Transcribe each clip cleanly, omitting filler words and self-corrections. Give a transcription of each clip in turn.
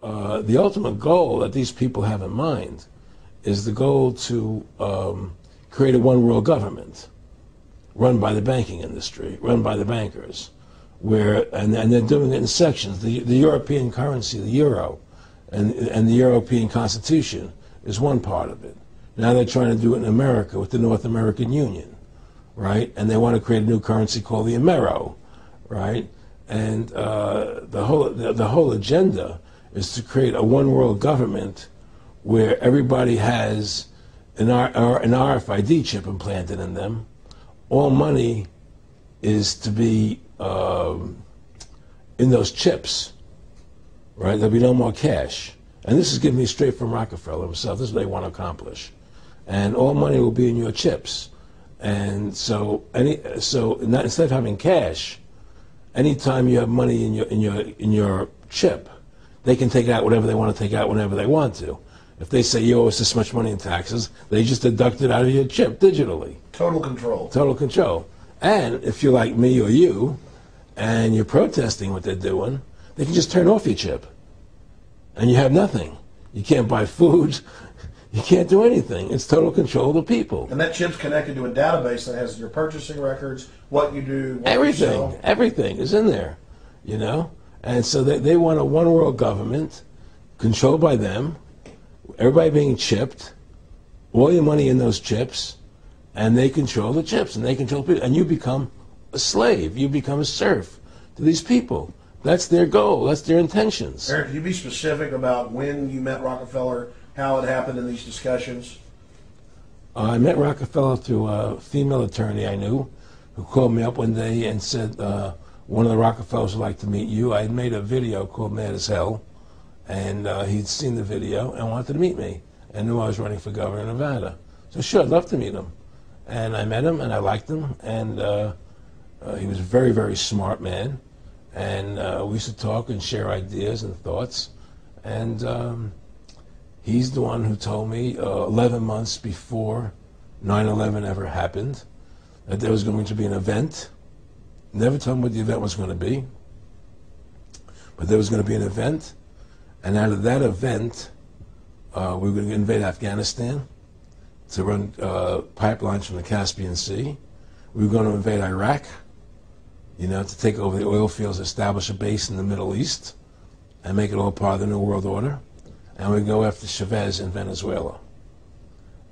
the ultimate goal that these people have in mind is the goal to create a one-world government run by the banking industry, run by the bankers, and they're doing it in sections. The European currency, the euro, and the European Constitution is one part of it. Now they're trying to do it in America with the North American Union, right? And they want to create a new currency called the Amero, right? And the whole agenda is to create a one-world government where everybody has an RFID chip implanted in them. All money is to be in those chips, right? There'll be no more cash. And this is giving me straight from Rockefeller himself. This is what they want to accomplish. And all money will be in your chips. And so instead of having cash, anytime you have money in your chip, they can take out whatever they want to take out whenever they want to. If they say you owe us this much money in taxes, they just deduct it out of your chip digitally. Total control. Total control. And if you're like me or you, and you're protesting what they're doing, they can just turn off your chip. And you have nothing. You can't buy food. You can't do anything. It's total control of the people. And that chip's connected to a database that has your purchasing records, what you do, what everything, you sell. Everything is in there, you know? And so they want a one-world government controlled by them, everybody being chipped, all your money in those chips, and they control the chips, and they control people. And you become a slave. You become a serf to these people. That's their goal. That's their intentions. Aaron, can you be specific about when you met Rockefeller, how it happened in these discussions? I met Rockefeller through a female attorney I knew who called me up one day and said, one of the Rockefellers would like to meet you. I had made a video called Mad as Hell, and he'd seen the video and wanted to meet me and knew I was running for governor of Nevada. So sure, I'd love to meet him. And I met him, and I liked him, and he was a very, very smart man. And we used to talk and share ideas and thoughts. And he's the one who told me 11 months before 9/11 ever happened that there was going to be an event. Never told me what the event was going to be, but there was going to be an event. And out of that event, we were going to invade Afghanistan to run pipelines from the Caspian Sea. We were going to invade Iraq, you know, to take over the oil fields, establish a base in the Middle East, and make it all part of the New World Order. And we'd go after Chavez in Venezuela.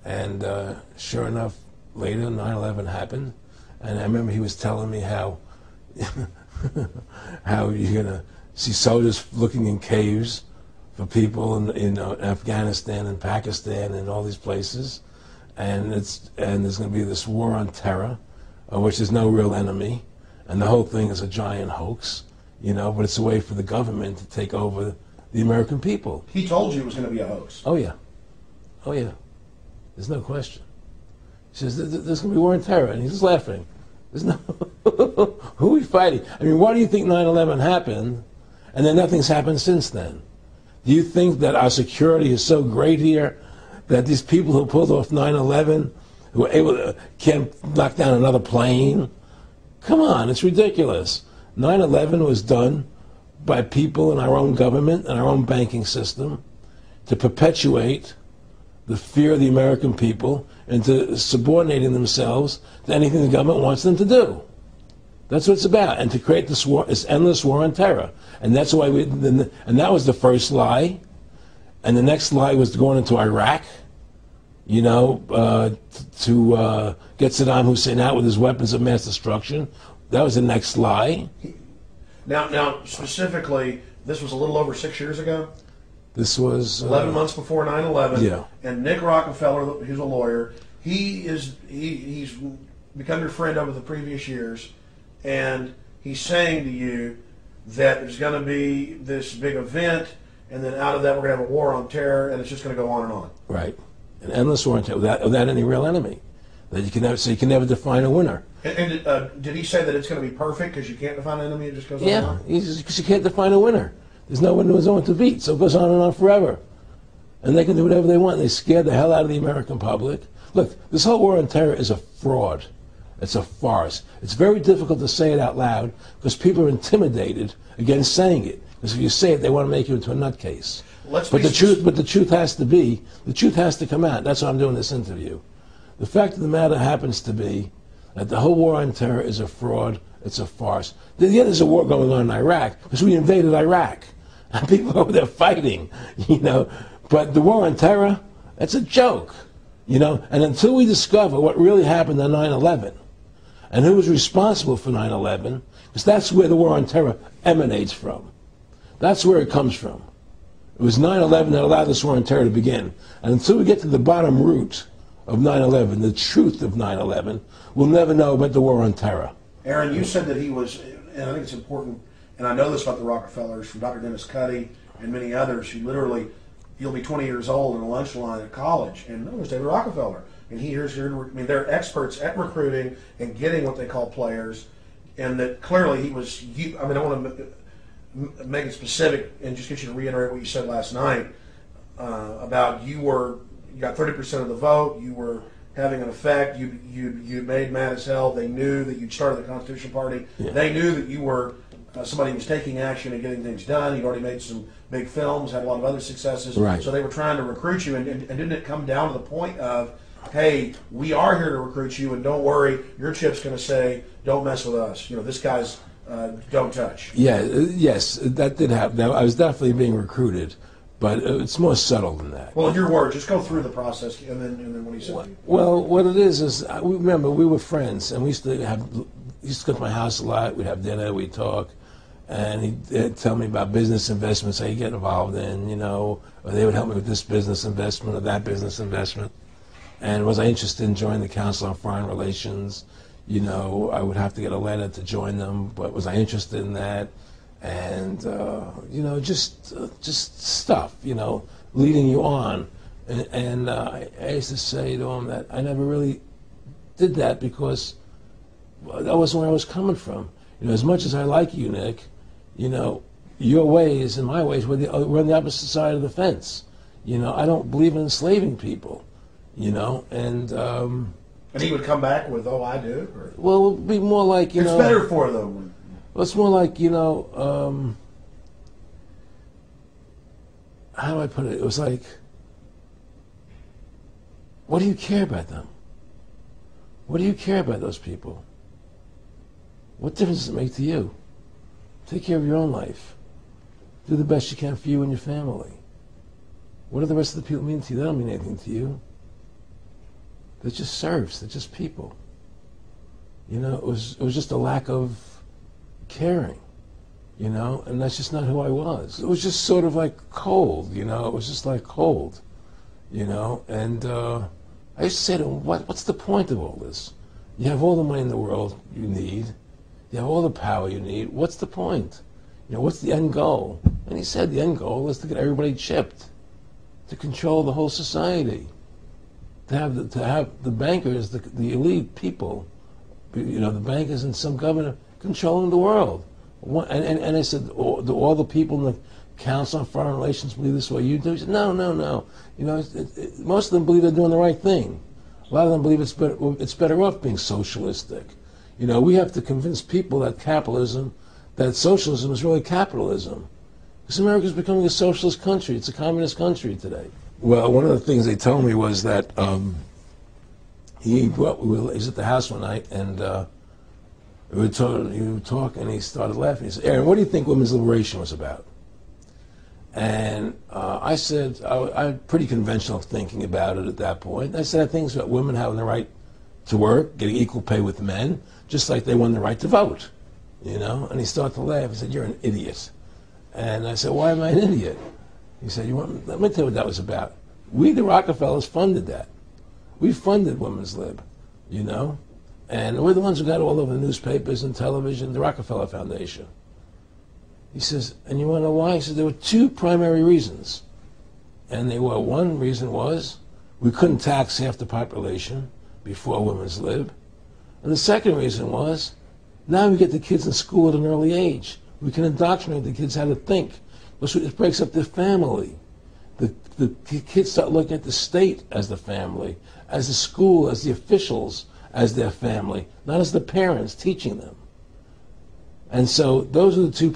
And sure enough, later 9/11 happened. And I remember he was telling me how how you're going to see soldiers looking in caves for people in Afghanistan and Pakistan and all these places. And there's going to be this war on terror, which is no real enemy. And the whole thing is a giant hoax, you know, but it's a way for the government to take over the American people. He told you it was going to be a hoax. Oh, yeah. Oh, yeah. There's no question. He says, there's going to be war on terror. And he's just laughing. There's no... Who are we fighting? I mean, why do you think 9/11 happened and then nothing's happened since then? Do you think that our security is so great here that these people who pulled off 9/11, who were able to, can't knock down another plane? Come on, it's ridiculous. 9/11 was done by people in our own government and our own banking system to perpetuate the fear of the American people into subordinating themselves to anything the government wants them to do. That's what it's about, and to create this war, this endless war on terror. And that's why and that was the first lie. And the next lie was going into Iraq, you know, to get Saddam Hussein out with his weapons of mass destruction. That was the next lie. Now, specifically, this was a little over 6 years ago. This was 11 months before 9/11. Yeah. And Nick Rockefeller, who's a lawyer, he's become your friend over the previous years, and he's saying to you that there's going to be this big event, and then out of that we're going to have a war on terror, and it's just going to go on and on. Right. An endless war on terror without any real enemy. That you can never define a winner. And did he say that it's going to be perfect because you can't define an enemy? It just goes on Yeah, and on? because you can't define a winner. There's no one who's going to beat, so it goes on and on forever. And they can do whatever they want. They scare the hell out of the American public. Look, this whole war on terror is a fraud. It's a farce. It's very difficult to say it out loud because people are intimidated against saying it. Because if you say it, they want to make you into a nutcase. But the truth has to come out. That's why I'm doing this interview. The fact of the matter happens to be that the whole war on terror is a fraud. It's a farce. Yeah, there's a war going on in Iraq because we invaded Iraq. And people over there fighting, But the war on terror, that's a joke, And until we discover what really happened on 9/11 and who was responsible for 9/11, because that's where the war on terror emanates from. That's where it comes from. It was 9/11 that allowed this war on terror to begin. And until we get to the bottom root of 9/11, the truth of 9/11, we'll never know about the war on terror. Aaron, you said that he was, and I think it's important, and I know this about the Rockefellers from Dr. Dennis Cuddy and many others who literally, you'll be 20 years old in a lunch line at college, and there's David Rockefeller. And they're experts at recruiting and getting what they call players, and that clearly he was, I want to make it specific and just get you to reiterate what you said last night about you got 30% of the vote, you were having an effect, you made mad as hell, they knew that you'd started the Constitution Party, they knew that you were somebody who was taking action and getting things done, you'd already made some big films, had a lot of other successes, so they were trying to recruit you, and didn't it come down to the point of, hey, we are here to recruit you, and don't worry, your chip's going to say, don't mess with us, this guy's don't touch. Yes, that did happen. I was definitely being recruited, but it's more subtle than that. Well, in your words, just go through the process, and then what he said. Well, what it is remember we were friends, and we used to go to my house a lot. We'd have dinner, we'd talk, and he'd tell me about business investments I get involved in, or they would help me with this business investment or that business investment. And was I interested in joining the Council on Foreign Relations? I would have to get a letter to join them, but was I interested in that? And, just stuff, leading you on. And I used to say to him that I never really did that because that wasn't where I was coming from. As much as I like you, Nick, your ways and my ways, we're on the opposite side of the fence. I don't believe in enslaving people, And he would come back with, "Oh, I do." Or? Well, it would be more like it's better for them. Well, it's more like how do I put it? It was like, what do you care about them? What do you care about those people? What difference does it make to you? Take care of your own life. Do the best you can for you and your family. What do the rest of the people mean to you? They don't mean anything to you. They're just serfs. They're just people. It was just a lack of caring, and that's just not who I was. It was just sort of like cold, it was just like cold, and I used to say to him, what's the point of all this? You have all the money in the world you need. You have all the power you need. What's the point? What's the end goal? And he said the end goal is to get everybody chipped, to control the whole society. To have the bankers, the elite people, the bankers and some governor controlling the world. And I said, do all the people in the Council on Foreign Relations believe this way you do? He said, no. Most of them believe they're doing the right thing. A lot of them believe it's better off being socialistic. We have to convince people that socialism is really capitalism. Because America is becoming a socialist country. It's a communist country today. Well, one of the things they told me was that he was at the house one night, and he would talk, and he started laughing. He said, "Aaron, what do you think women's liberation was about?" And I said, I had pretty conventional thinking about it at that point. I said, I think it's about women having the right to work, getting equal pay with men, just like they won the right to vote, And he started to laugh. He said, "You're an idiot." And I said, "Why am I an idiot?" He said, let me tell you what that was about. We, the Rockefellers, funded that. We funded Women's Lib, And we're the ones who got all over the newspapers and television, the Rockefeller Foundation. He says, and you want to know why? He said, there were two primary reasons. And one reason was we couldn't tax half the population before Women's Lib. And the second reason was, now we get the kids in school at an early age. We can indoctrinate the kids how to think. It breaks up the family. The kids start looking at the state as the family, as the school, as the officials, as their family, not as the parents teaching them. And so those are the two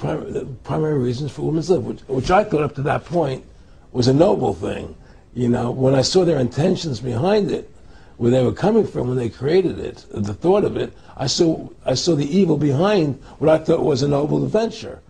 primary reasons for women's lib, which I thought up to that point was a noble thing. You know, when I saw their intentions behind it, where they were coming from when they created it, the thought of it, I saw the evil behind what I thought was a noble adventure.